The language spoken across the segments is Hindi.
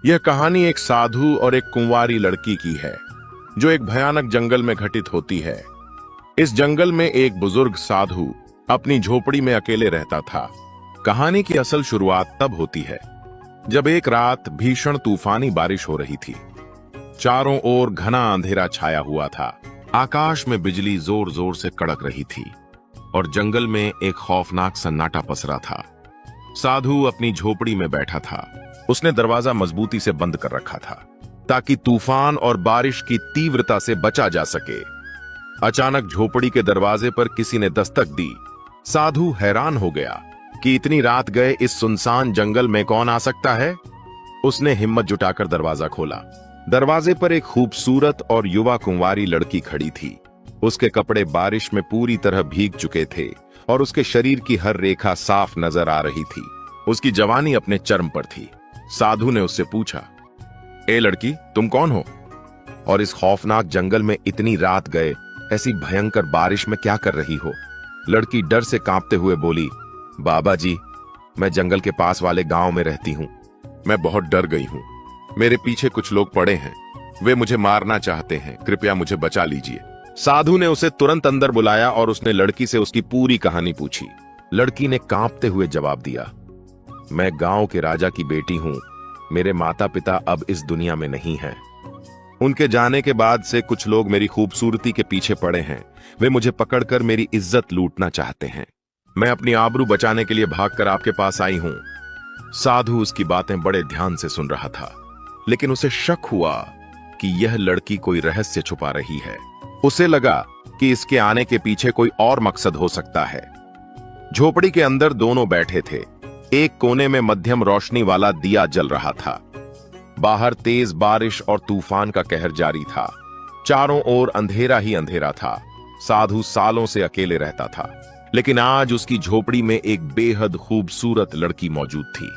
यह कहानी एक साधु और एक कुंवारी लड़की की है जो एक भयानक जंगल में घटित होती है। इस जंगल में एक बुजुर्ग साधु अपनी झोपड़ी में अकेले रहता था। कहानी की असल शुरुआत तब होती है जब एक रात भीषण तूफानी बारिश हो रही थी। चारों ओर घना अंधेरा छाया हुआ था। आकाश में बिजली जोर जोर से कड़क रही थी और जंगल में एक खौफनाक सन्नाटा पसरा था। साधु अपनी झोपड़ी में बैठा था। उसने दरवाजा मजबूती से बंद कर रखा था ताकि तूफान और बारिश की तीव्रता से बचा जा सके। अचानक झोपड़ी के दरवाजे पर किसी ने दस्तक दी। साधु हैरान हो गया कि इतनी रात गए इस सुनसान जंगल में कौन आ सकता है। उसने हिम्मत जुटाकर दरवाजा खोला। दरवाजे पर एक खूबसूरत और युवा कुंवारी लड़की खड़ी थी। उसके कपड़े बारिश में पूरी तरह भीग चुके थे और उसके शरीर की हर रेखा साफ नजर आ रही थी। उसकी जवानी अपने चरम पर थी। साधु ने उससे पूछा, ए लड़की, तुम कौन हो और इस खौफनाक जंगल में इतनी रात गए ऐसी भयंकर बारिश में क्या कर रही हो? लड़की डर से कांपते हुए बोली, बाबा जी, मैं जंगल के पास वाले गांव में रहती हूँ। मैं बहुत डर गई हूँ। मेरे पीछे कुछ लोग पड़े हैं। वे मुझे मारना चाहते हैं। कृपया मुझे बचा लीजिए। साधु ने उसे तुरंत अंदर बुलाया और उसने लड़की से उसकी पूरी कहानी पूछी। लड़की ने कांपते हुए जवाब दिया, मैं गांव के राजा की बेटी हूं। मेरे माता पिता अब इस दुनिया में नहीं हैं। उनके जाने के बाद से कुछ लोग मेरी खूबसूरती के पीछे पड़े हैं। वे मुझे पकड़कर मेरी इज्जत लूटना चाहते हैं। मैं अपनी आबरू बचाने के लिए भागकर आपके पास आई हूं। साधु उसकी बातें बड़े ध्यान से सुन रहा था, लेकिन उसे शक हुआ कि यह लड़की कोई रहस्य छुपा रही है। उसे लगा कि इसके आने के पीछे कोई और मकसद हो सकता है। झोपड़ी के अंदर दोनों बैठे थे। एक कोने में मध्यम रोशनी वाला दिया जल रहा था। बाहर तेज बारिश और तूफान का कहर जारी था। चारों ओर अंधेरा ही अंधेरा था। साधु सालों से अकेले रहता था, लेकिन आज उसकी झोपड़ी में एक बेहद खूबसूरत लड़की मौजूद थी।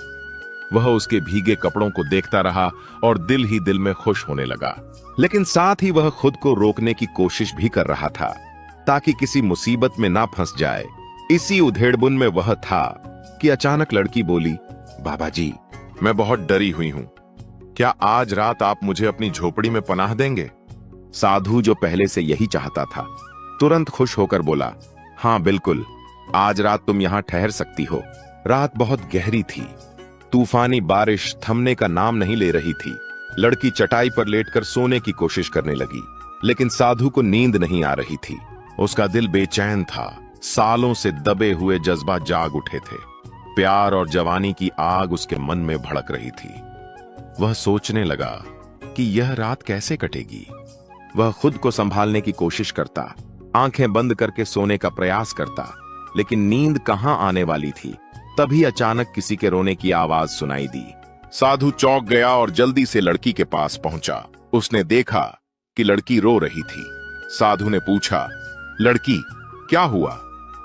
वह उसके भीगे कपड़ों को देखता रहा और दिल ही दिल में खुश होने लगा। लेकिन साथ ही वह खुद को रोकने की कोशिश भी कर रहा था ताकि किसी मुसीबत में ना फंस जाए। इसी उधेड़बुन में वह था कि अचानक लड़की बोली, बाबा जी, मैं बहुत डरी हुई हूं। क्या आज रात आप मुझे अपनी झोपड़ी में पनाह देंगे? साधु, जो पहले से यही चाहता था, तुरंत खुश होकर बोला, हाँ बिल्कुल, आज रात तुम यहां ठहर सकती हो। रात बहुत गहरी थी। तूफानी बारिश थमने का नाम नहीं ले रही थी। लड़की चटाई पर लेटकर सोने की कोशिश करने लगी, लेकिन साधु को नींद नहीं आ रही थी। उसका दिल बेचैन था। सालों से दबे हुए जज्बात जाग उठे थे। प्यार और जवानी की आग उसके मन में भड़क रही थी। वह सोचने लगा कि यह रात कैसे कटेगी। वह खुद को संभालने की कोशिश करता, आंखें बंद करके सोने का प्रयास करता, लेकिन नींद कहां आने वाली थी। तभी अचानक किसी के रोने की आवाज सुनाई दी। साधु चौंक गया और जल्दी से लड़की के पास पहुंचा। उसने देखा कि लड़की रो रही थी। साधु ने पूछा, लड़की, क्या हुआ?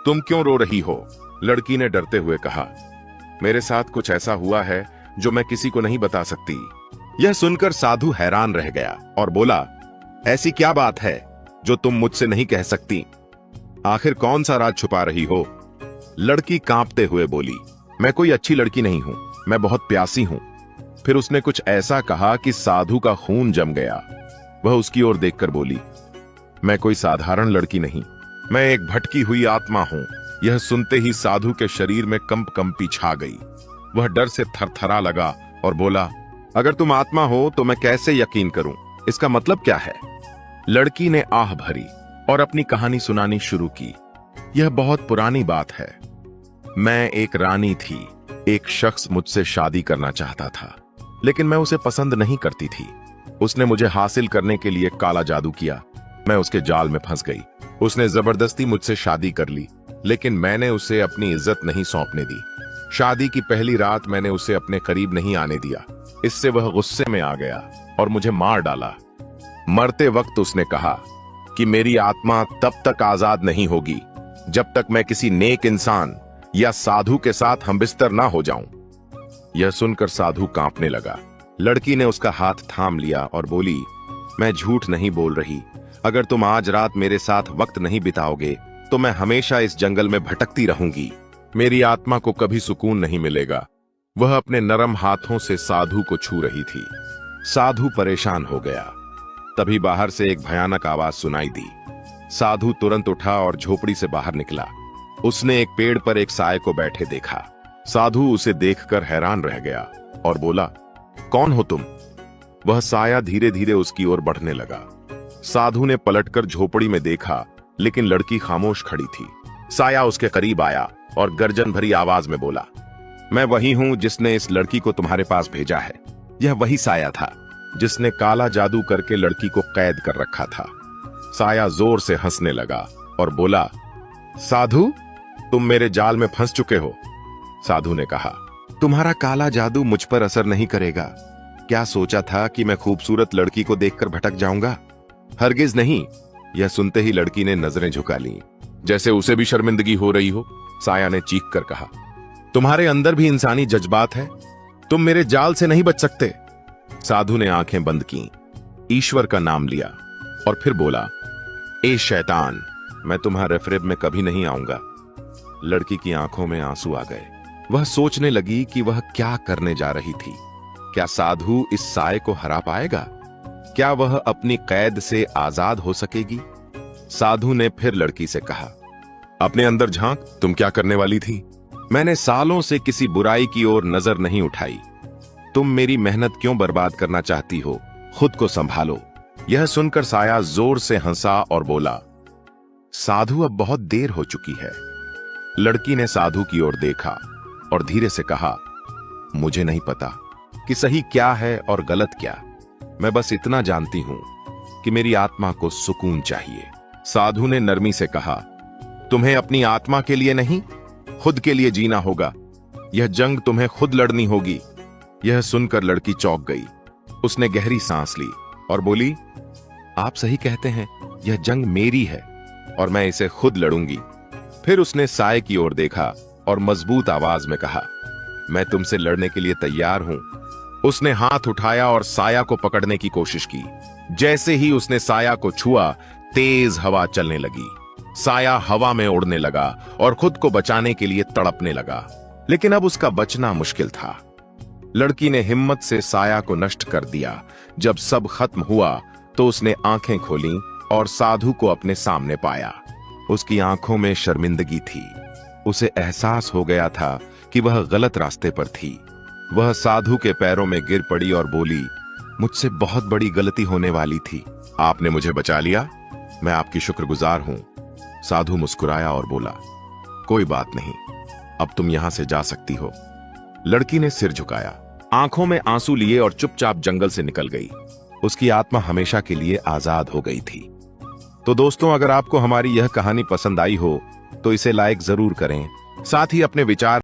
तुम क्यों रो रही हो? लड़की ने डरते हुए कहा, मेरे साथ कुछ ऐसा हुआ है जो मैं किसी को नहीं बता सकती। यह सुनकर साधु हैरान रह गया और बोला, ऐसी क्या बात है जो तुम मुझसे नहीं कह सकती? आखिर कौन सा राज छुपा रही हो? लड़की कांपते हुए बोली, मैं कोई अच्छी लड़की नहीं हूं। मैं बहुत प्यासी हूं। फिर उसने कुछ ऐसा कहा कि साधु का खून जम गया। वह उसकी ओर देखकर बोली, मैं कोई साधारण लड़की नहीं, मैं एक भटकी हुई आत्मा हूं। यह सुनते ही साधु के शरीर में कंपी छा गई। वह डर से थरथरा लगा और बोला, अगर तुम आत्मा हो तो मैं कैसे यकीन करूं? इसका मतलब क्या है? लड़की ने आह भरी और अपनी कहानी सुनानी शुरू की। यह बहुत पुरानी बात है। मैं एक रानी थी। एक शख्स मुझसे शादी करना चाहता था, लेकिन मैं उसे पसंद नहीं करती थी। उसने मुझे हासिल करने के लिए काला जादू किया। मैं उसके जाल में फंस गई। उसने जबरदस्ती मुझसे शादी कर ली, लेकिन मैंने उसे अपनी इज्जत नहीं सौंपने दी। शादी की पहली रात मैंने उसे अपने करीब नहीं आने दिया। इससे वह गुस्से में आ गया और मुझे मार डाला। मरते वक्त उसने कहा कि मेरी आत्मा तब तक आजाद नहीं होगी जब तक मैं किसी नेक इंसान या साधु के साथ हमबिस्तर ना हो जाऊं। यह सुनकर साधु कांपने लगा। लड़की ने उसका हाथ थाम लिया और बोली, मैं झूठ नहीं बोल रही। अगर तुम आज रात मेरे साथ वक्त नहीं बिताओगे तो मैं हमेशा इस जंगल में भटकती रहूंगी। मेरी आत्मा को कभी सुकून नहीं मिलेगा। वह अपने नरम हाथों से साधु को छू रही थी। साधु परेशान हो गया। तभी बाहर से एक भयानक आवाज सुनाई दी। साधु तुरंत उठा और झोपड़ी से बाहर निकला। उसने एक पेड़ पर एक साये को बैठे देखा। साधु उसे देखकर हैरान रह गया और बोला, कौन हो तुम? वह साया धीरे धीरे उसकी ओर बढ़ने लगा। साधु ने पलटकर झोपड़ी में देखा, लेकिन लड़की खामोश खड़ी थी। साया उसके करीब आया और गर्जन भरी आवाज में बोला, मैं वही हूं जिसने इस लड़की को तुम्हारे पास भेजा है। यह वही साया था जिसने काला जादू करके लड़की को कैद कर रखा था। साया जोर से हंसने लगा और बोला, साधु, तुम मेरे जाल में फंस चुके हो। साधु ने कहा, तुम्हारा काला जादू मुझ पर असर नहीं करेगा। क्या सोचा था कि मैं खूबसूरत लड़की को देखकर भटक जाऊंगा? हरगिज नहीं। यह सुनते ही लड़की ने नजरें झुका लीं, जैसे उसे भी शर्मिंदगी हो रही हो। साया ने चीख कर कहा, तुम्हारे अंदर भी इंसानी जज्बात है। तुम मेरे जाल से नहीं बच सकते। साधु ने आंखें बंद की, ईश्वर का नाम लिया और फिर बोला, ए शैतान, मैं तुम्हारे रेफरेब में कभी नहीं आऊंगा। लड़की की आंखों में आंसू आ गए। वह सोचने लगी कि वह क्या करने जा रही थी। क्या साधु इस साये को हरा पाएगा? क्या वह अपनी कैद से आजाद हो सकेगी? साधु ने फिर लड़की से कहा, अपने अंदर झांक, तुम क्या करने वाली थी? मैंने सालों से किसी बुराई की ओर नजर नहीं उठाई। तुम मेरी मेहनत क्यों बर्बाद करना चाहती हो? खुद को संभालो। यह सुनकर साया जोर से हंसा और बोला, साधु, अब बहुत देर हो चुकी है। लड़की ने साधु की ओर देखा और धीरे से कहा, मुझे नहीं पता कि सही क्या है और गलत क्या। मैं बस इतना जानती हूं कि मेरी आत्मा को सुकून चाहिए। साधु ने नरमी से कहा, तुम्हें अपनी आत्मा के लिए नहीं, खुद के लिए जीना होगा। यह जंग तुम्हें खुद लड़नी होगी। यह सुनकर लड़की चौंक गई। उसने गहरी सांस ली और बोली, आप सही कहते हैं, यह जंग मेरी है और मैं इसे खुद लड़ूंगी। फिर उसने साये की ओर देखा और मजबूत आवाज में कहा, मैं तुमसे लड़ने के लिए तैयार हूं। उसने हाथ उठाया और साया को पकड़ने की कोशिश की। जैसे ही उसने साया को छुआ, तेज हवा चलने लगी। साया हवा में उड़ने लगा और खुद को बचाने के लिए तड़पने लगा, लेकिन अब उसका बचना मुश्किल था। लड़की ने हिम्मत से साया को नष्ट कर दिया। जब सब खत्म हुआ तो उसने आंखें खोलीं और साधु को अपने सामने पाया। उसकी आंखों में शर्मिंदगी थी। उसे एहसास हो गया था कि वह गलत रास्ते पर थी। वह साधु के पैरों में गिर पड़ी और बोली, मुझसे बहुत बड़ी गलती होने वाली थी। आपने मुझे बचा लिया। मैं आपकी शुक्रगुजार हूं। साधु मुस्कुराया और बोला, कोई बात नहीं, अब तुम यहां से जा सकती हो। लड़की ने सिर झुकाया, आंखों में आंसू लिए और चुपचाप जंगल से निकल गई। उसकी आत्मा हमेशा के लिए आजाद हो गई थी। तो दोस्तों, अगर आपको हमारी यह कहानी पसंद आई हो तो इसे लाइक जरूर करें। साथ ही अपने विचार